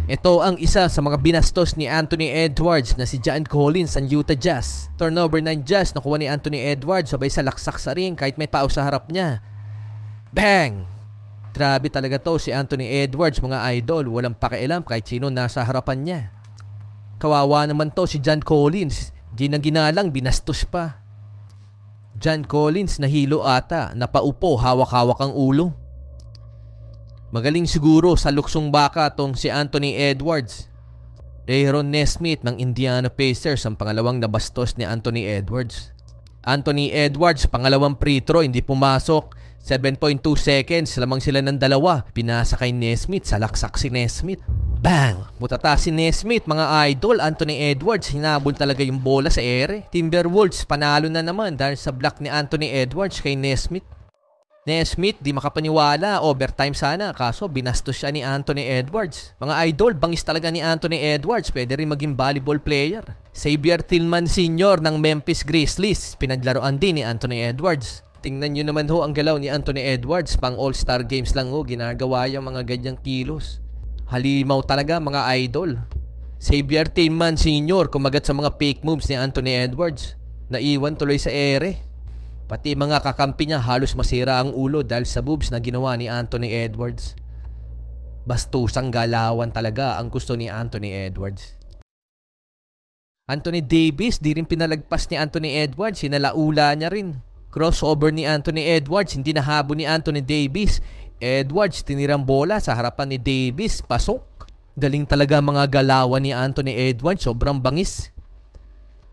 Ito ang isa sa mga binastos ni Anthony Edwards na si John Collins ng Utah Jazz. Turnover 9 Jazz nakuha ni Anthony Edwards sabay sa laksak sa ring kahit may tao sa harap niya. Bang! Grabe talaga to si Anthony Edwards mga idol. Walang pakialam kahit sino nasa harapan niya. Kawawa naman to si John Collins. Di na ginalang, binastos pa. John Collins nahilo ata, napaupo, hawak-hawak ang ulo. Magaling siguro sa luksong baka tong si Anthony Edwards. Aaron Nesmith ng Indiana Pacers ang pangalawang nabastos ni Anthony Edwards. Anthony Edwards, pangalawang free throw, hindi pumasok. 7.2 seconds, lamang sila ng dalawa. Pinasa kay Nesmith, salaksak si Nesmith. Bang! Butata si Nesmith, mga idol. Anthony Edwards, hinabol talaga yung bola sa ere. Timberwolves, panalo na naman dahil sa block ni Anthony Edwards kay Nesmith. Nesmith, di makapaniwala, overtime sana, kaso binastos siya ni Anthony Edwards. Mga idol, bangis talaga ni Anthony Edwards, pwede rin maging volleyball player. Xavier Tillman Sr. ng Memphis Grizzlies, pinaglaruan din ni Anthony Edwards. Tingnan nyo naman ho ang galaw ni Anthony Edwards, pang All-Star Games lang ho, ginagawa yung mga ganyang kilos. Halimaw talaga mga idol. Xavier Tillman Sr. kumagat sa mga fake moves ni Anthony Edwards. Naiwan tuloy sa ere. Pati mga kakampi niya halos masira ang ulo dahil sa moves na ginawa ni Anthony Edwards. Bastusang galawan talaga ang gusto ni Anthony Edwards. Anthony Davis, di rin pinalagpas ni Anthony Edwards, sinalaula niya rin. Crossover ni Anthony Edwards, hindi nahabol ni Anthony Davis. Edwards, tinirang bola sa harapan ni Davis, pasok. Galing talaga mga galawan ni Anthony Edwards, sobrang bangis.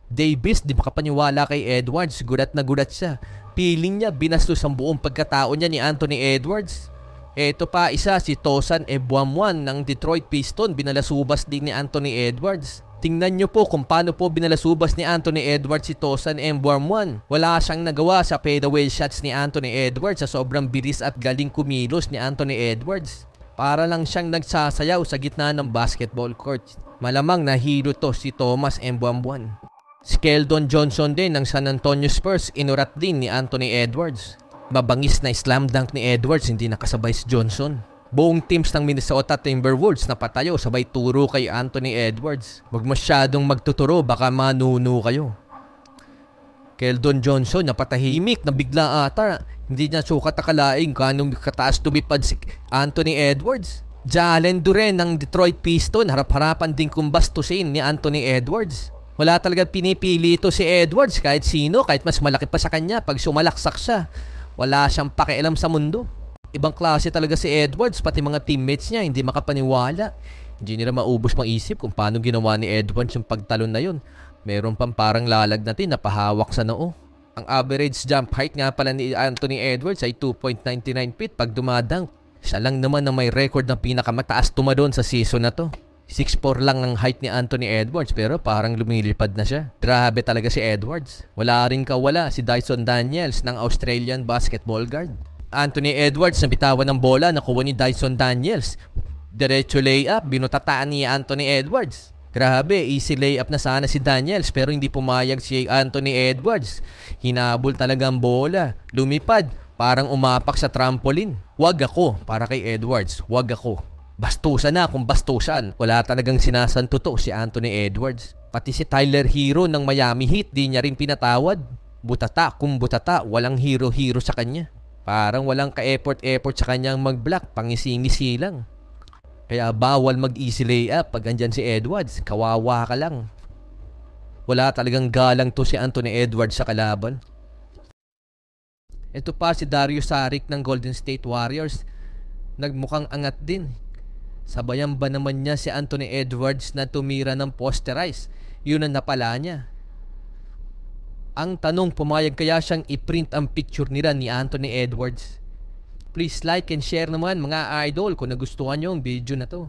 Davis, di makapaniwala kay Edwards, gulat na gulat siya. Piling niya, binastos ang buong pagkatao niya ni Anthony Edwards. Eto pa isa, si Tosan Ebuamwan ng Detroit Pistons, binalasubas din ni Anthony Edwards. Tingnan nyo po kung paano po binalasubas ni Anthony Edwards si Tosan Ebuamwan. Wala siyang nagawa sa fadeaway shots ni Anthony Edwards sa sobrang bilis at galing kumilos ni Anthony Edwards. Para lang siyang nagsasayaw sa gitna ng basketball court. Malamang nahilo to si Thomas Ebuamwan. Si Keldon Johnson din ng San Antonio Spurs, inurat din ni Anthony Edwards. Mabangis na slam dunk ni Edwards, hindi nakasabay si Johnson. Buong teams ng Minnesota Timberwolves napatayo sabay turo kay Anthony Edwards. Huwag masyadong magtuturo, baka manuno kayo. Keldon Johnson napatahimik na bigla ata. Hindi niya sukat akalaing kanong kataas tumipad si Anthony Edwards. Jalen Duren ng Detroit Pistons, harap-harapan din kumbastusin ni Anthony Edwards. Wala talaga pinipili ito si Edwards kahit sino, kahit mas malaki pa sa kanya pag sumalaksak siya. Wala siyang pakialam sa mundo. Ibang klase talaga si Edwards, pati mga teammates niya hindi makapaniwala. Hindi nila maubos maisip kung paano ginawa ni Edwards yung pagtalon na yun. Meron pang parang lalag natin na pahawak sa noo. Ang average jump height nga pala ni Anthony Edwards ay 2.99 feet pag dumadang. Siya lang naman na may record ng pinakamataas tumadon sa season na to. 6'4 lang ang height ni Anthony Edwards pero parang lumilipad na siya. Grabe talaga si Edwards. Wala rin kawala si Dyson Daniels ng Australian basketball guard. Anthony Edwards na bitawan ng bola, nakuha ni Dyson Daniels. Diretso layup, binutataan ni Anthony Edwards. Grabe, easy layup na sana si Daniels pero hindi pumayag si Anthony Edwards. Hinabol talaga ang bola. Lumipad, parang umapak sa trampoline. Wag ako para kay Edwards, wag ako. Bastusan na kung bastusan. Wala talagang sinasantuto si Anthony Edwards. Pati si Tyler Hero ng Miami Heat, di niya rin pinatawad. Butata kung butata, walang hero-hero sa kanya. Parang walang ka-effort-effort sa kanyang mag-block, pangisi-ngisi lang. Kaya bawal mag-easy layup pag andyan si Edwards. Kawawa ka lang. Wala talagang galang to si Anthony Edwards sa kalaban. Ito pa si Dario Saric ng Golden State Warriors. Nagmukhang angat din. Sabayan ba naman niya si Anthony Edwards na tumira ng posterize? Yun ang napala niya. Ang tanong, pumayag kaya siyang i-print ang picture nila ni Anthony Edwards? Please like and share naman mga idol kung nagustuhan nyo ang video na to.